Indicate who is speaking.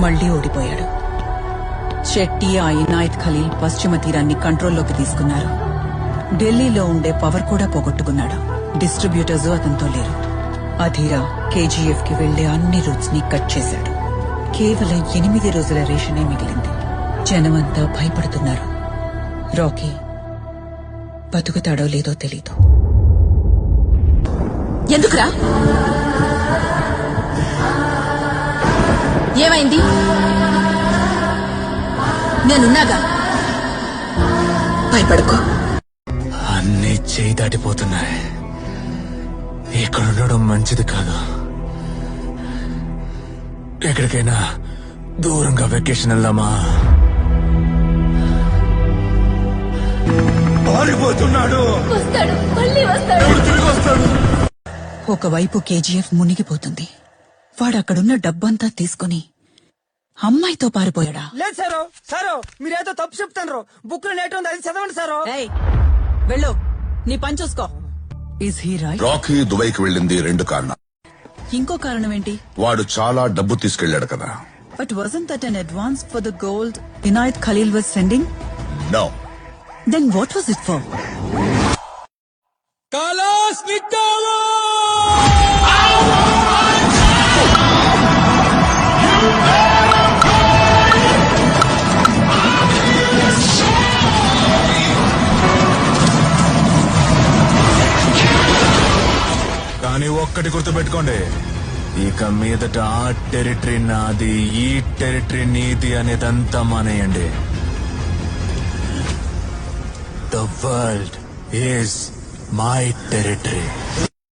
Speaker 1: మళ్లీ ఓడిపోయాడు. శెట్టి ఆ ఇనాయత్ ఖలీల్ పశ్చిమ తీరాన్ని కంట్రోల్లోకి తీసుకున్నారు. ఢిల్లీలో ఉండే పవర్ కూడా పోగొట్టుకున్నాడు. డిస్ట్రిబ్యూటర్స్ అతనితో లేరు. అధీరా కేజీఎఫ్ కి వెళ్లే అన్ని రూట్స్ ని కట్ చేశాడు. కేవలం 8 రోజుల రేషనే మిగిలింది. జనమంతా భయపడుతున్నారు. రాకీ బతుకుతాడో లేదో తెలీదు.
Speaker 2: ఎందుకురా? ఏమైంది? నేనున్నాగా, భయపడుకో.
Speaker 3: అన్నీ చేయి దాటిపోతున్నాయి. ఇక్కడ ఉండడం మంచిది కాదు. ఎక్కడికైనా దూరంగా వెకేషన్ వెళ్దామా? పారిపోతున్నాడు.
Speaker 2: వస్తాడు, మళ్ళీ వస్తాడు.
Speaker 3: తిరిగి వస్తాడు.
Speaker 1: ఒకవైపు కేజీఎఫ్ మునిగిపోతుంది. వాడక్కడున్న డబ్బంతా తీసుకుని అమ్మాయితో పారిపోయాడా?
Speaker 4: లేదు సారో, సారో మీరేదో తప్పు చెప్తాను. బుక్ లో నేట్ ఉంది, అది చదవండి సారో.
Speaker 1: వెళ్ళు, నీ పని చూసుకో. Is he right?
Speaker 5: రాకీ దుబాయ్కి వెళ్ళింది 2 కారణాలు.
Speaker 1: ఇంకో కారణం ఏంటి?
Speaker 5: వాడు చాలా డబ్బు తీసుకెళ్లాడు కదా.
Speaker 1: But wasn't that an advance for the gold Inayat Khalil was sending?
Speaker 5: No.
Speaker 1: Then what was it for?
Speaker 3: కానీ ఒక్కటి గుర్తుపెట్టుకోండి, ఇక మీదట ఆ టెరిటరీ నాది, ఈ టెరిటరీ నీది అనేదంతా మానేయండి. The world is my territory.